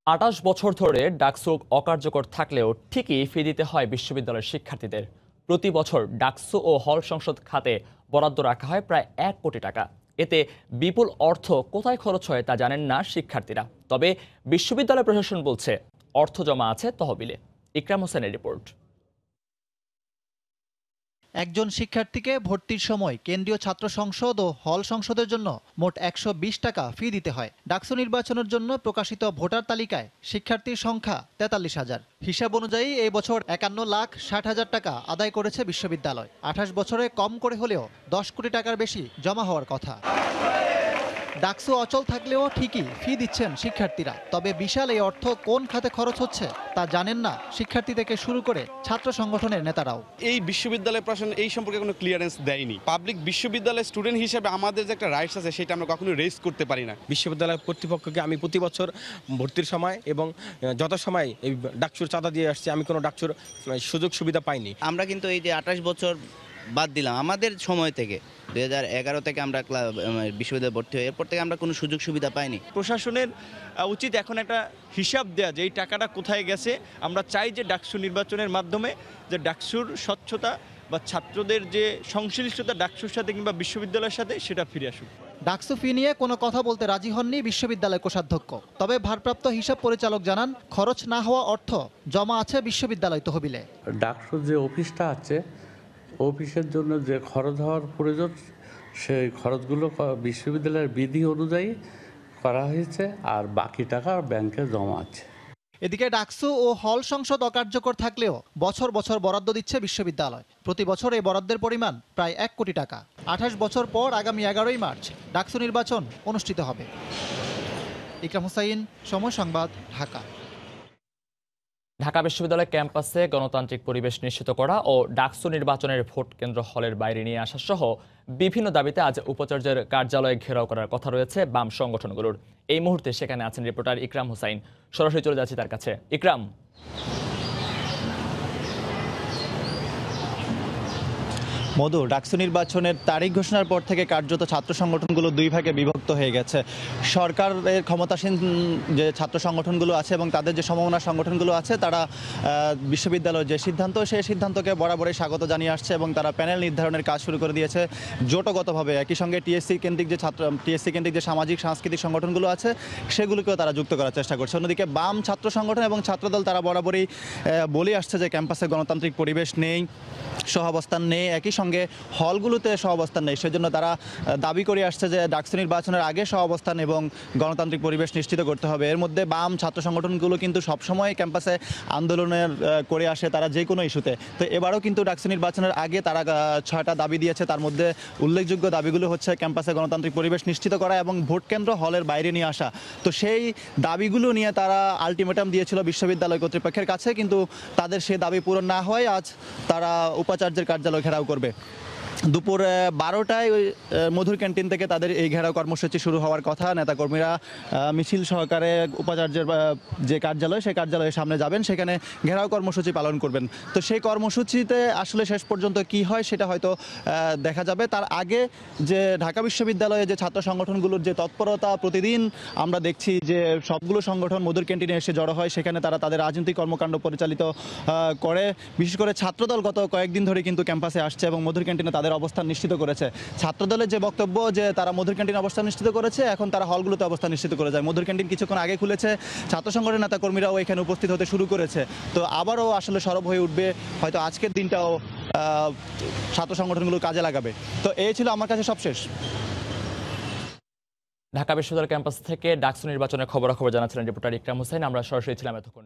২৮ বছর ধরে ডাকসু অকার্যকর থাকলেও ঠিকই ফি দিতে হয় বিশ্ববিদ্যালয়ের শিক্ষার্থীদের। প্রতি বছর ডাকসু ও হল সংসদ খাতে বরাদ্দ রাখা হয় প্রায় ১ কোটি টাকা। এতে বিপুল অর্থ কোথায় খরচ হয় তা জানেন না শিক্ষার্থীরা। তবে বিশ্ববিদ্যালয় প্রশাসন বলছে অর্থ জমা আছে তহবিলে। ইকরাম হোসেনের রিপোর্ট। একজন শিক্ষার্থীকে ভর্তির সময় কেন্দ্রীয় ছাত্র সংসদ ও হল সংসদের জন্য মোট ১২০ টাকা ফি দিতে হয়। ডাকসু নির্বাচনের জন্য প্রকাশিত ভোটার তালিকায় শিক্ষার্থীর সংখ্যা ৪৩,০০০। হিসাব অনুযায়ী এই বছর ৫১,৬০,০০০ টাকা আদায় করেছে বিশ্ববিদ্যালয়। ২৮ বছরে কম করে হলেও ১০ কোটি টাকার বেশি জমা হওয়ার কথা। ডাকসু অচল থাকলেও ঠিকই ফি দিচ্ছেন শিক্ষার্থীরা। তবে বিশাল এই অর্থ কোন খাতে খরচ হচ্ছে তা জানেন না শিক্ষার্থী থেকে শুরু করে ছাত্র সংগঠনের নেতারাও। এই বিশ্ববিদ্যালয় প্রশাসন এই সম্পর্কে কোনো ক্লিয়ারেন্স দেয়নি। পাবলিক বিশ্ববিদ্যালয়ের স্টুডেন্ট হিসেবে আমাদের যে একটা রাইটস আছে সেটা আমরা কখনো রেজ করতে পারি না। বিশ্ববিদ্যালয় কর্তৃপক্ষকে আমি প্রতি বছর ভর্তির সময় এবং যত সময় এই ডাকসুর চাঁদা দিয়ে আসছি, আমি কোনো ডাকসুর সুযোগ সুবিধা পাইনি। আমরা কিন্তু এই যে ২৮ বছর বাদ দিলাম, আমাদের সময় থেকে ২০১১ থেকে আমরা বিশ্ববিদ্যালয়ে ভর্তি হই, এরপর থেকে আমরা কোনো সুযোগ সুবিধা পাইনি। প্রশাসনের উচিত এখন একটা হিসাব দেয়া যে এই টাকাটা কোথায় গেছে। আমরা চাই যে ডাকসু নির্বাচনের মাধ্যমে যে ডাকসুর স্বচ্ছতা বা ছাত্রদের যে সংশ্লিষ্টতা ডাকসুর সাথে কিংবা বিশ্ববিদ্যালয়ের সাথে সেটা ফিরে আসুক। ডাকসু ফি নিয়ে কোনো কথা বলতে রাজি হননি বিশ্ববিদ্যালয় কোষাধ্যক্ষ। তবে ভারপ্রাপ্ত হিসাব পরিচালক জানান, খরচ না হওয়া অর্থ জমা আছে বিশ্ববিদ্যালয় তহবিলে। ডাকসুর যে অফিসটা আছে, অফিসের জন্য যে খরচ হওয়ার প্রয়োজন সেই খরচগুলো বিশ্ববিদ্যালয়ের বিধি অনুযায়ী করা হয়েছে, আর বাকি টাকা ব্যাংকে জমা আছে। এদিকে ডাকসু ও হল সংসদ অকার্যকর থাকলেও বছর বছর বরাদ্দ দিচ্ছে বিশ্ববিদ্যালয়। প্রতি বছর এই বরাদ্দের পরিমাণ প্রায় ১ কোটি টাকা। ২৮ বছর পর আগামী ১১ই মার্চ ডাকসু নির্বাচন অনুষ্ঠিত হবে। ইকরাম হোসেন, সময় সংবাদ, ঢাকা। ঢাকা বিশ্ববিদ্যালয় ক্যাম্পাসে গণতান্ত্রিক পরিবেশ নিশ্চিত করা ও ডাকসু নির্বাচনের ভোট কেন্দ্র হলের বাইরে নিয়ে আসা সহ বিভিন্ন দাবিতে আজ উপাচার্যের কার্যালয়ে ঘেরাও করার কথা রয়েছে বাম সংগঠনগুলোর। এই মুহূর্তে সেখানে আছেন রিপোর্টার ইকরাম হোসাইন। সরাসরি চলে যাচ্ছি তার কাছে। ইকরাম, মধু, ডাকসু নির্বাচনের তারিখ ঘোষণার পর থেকে কার্যত ছাত্র সংগঠনগুলো দুই ভাগে বিভক্ত হয়ে গেছে। সরকারের ক্ষমতাসীন যে ছাত্র সংগঠনগুলো আছে এবং তাদের যে সমমনা সংগঠনগুলো আছে, তারা বিশ্ববিদ্যালয়ের যে সিদ্ধান্ত, সেই সিদ্ধান্তকে বরাবরই স্বাগত জানিয়ে আসছে এবং তারা প্যানেল নির্ধারণের কাজ শুরু করে দিয়েছে জোটগতভাবে। একই সঙ্গে টিএসসি কেন্দ্রিক যে সামাজিক সাংস্কৃতিক সংগঠনগুলো আছে সেগুলোকেও তারা যুক্ত করার চেষ্টা করছে। অন্যদিকে বাম ছাত্র সংগঠন এবং ছাত্রদল তারা বরাবরই বলে আসছে যে ক্যাম্পাসে গণতান্ত্রিক পরিবেশ নেই, সহাবস্থান নেই, একই সঙ্গে হলগুলোতে সহাবস্থান নেই। সেজন্য তারা দাবি করে আসছে যে ডাকসু নির্বাচনের আগে সহাবস্থান এবং গণতান্ত্রিক পরিবেশ নিশ্চিত করতে হবে। এর মধ্যে বাম ছাত্র সংগঠনগুলো কিন্তু সবসময় ক্যাম্পাসে আন্দোলনের করে আসে তারা যে কোনো ইস্যুতে। তো এবারও কিন্তু ডাকসু নির্বাচনের আগে তারা ৬টা দাবি দিয়েছে। তার মধ্যে উল্লেখযোগ্য দাবিগুলো হচ্ছে ক্যাম্পাসে গণতান্ত্রিক পরিবেশ নিশ্চিত করা এবং ভোট কেন্দ্র হলের বাইরে নিয়ে আসা। তো সেই দাবিগুলো নিয়ে তারা আলটিমেটাম দিয়েছিল বিশ্ববিদ্যালয় কর্তৃপক্ষের কাছে, কিন্তু তাদের সেই দাবি পূরণ না হয় আজ তারা উপাচার্যের কার্যালয় ঘেরাও করবে। দুপুর ১২টায় ওই মধুর ক্যান্টিন থেকে তাদের এই ঘেরাও কর্মসূচি শুরু হওয়ার কথা। নেতাকর্মীরা মিছিল সহকারে উপাচার্যের যে কার্যালয়, সেই কার্যালয়ের সামনে যাবেন, সেখানে ঘেরাও কর্মসূচি পালন করবেন। তো সেই কর্মসূচিতে আসলে শেষ পর্যন্ত কি হয় সেটা হয়তো দেখা যাবে। তার আগে যে ঢাকা বিশ্ববিদ্যালয়ে যে ছাত্র সংগঠনগুলোর যে তৎপরতা, প্রতিদিন আমরা দেখছি যে সবগুলো সংগঠন মধুর ক্যান্টিনে এসে জড়ো হয়, সেখানে তারা তাদের রাজনৈতিক কর্মকাণ্ড পরিচালিত করে। বিশেষ করে ছাত্রদল গত কয়েকদিন ধরে কিন্তু ক্যাম্পাসে আসছে এবং মধুর ক্যান্টিনে তাদের অবস্থান নিশ্চিত করেছে। ছাত্রদলের যে বক্তব্য যে তারা মধুর ক্যান্টিনে অবস্থান নিশ্চিত করেছে, এখন তারা হলগুলোতে অবস্থান নিশ্চিত করে যায়। মধুর ক্যান্টিন কিছুক্ষণ আগে খুলেছে, ছাত্র সংগঠনের নেতা কর্মীরাও এখানে উপস্থিত হতে শুরু করেছে। তো আবারও আসলে সরব হয়ে উঠবে, হয়তো আজকের দিনটাও ছাত্র সংগঠনগুলো কাজে লাগাবে। তো এই ছিল আমার কাছে সবশেষ। ঢাকা বিশ্ববিদ্যালয় ক্যাম্পাস থেকে ডাকসু নির্বাচনের খবরাখবর জানাচ্ছিলেন রিপোর্টার ইকরাম হোসেন। আমরা সরাসরি ছিলাম এতক্ষণ।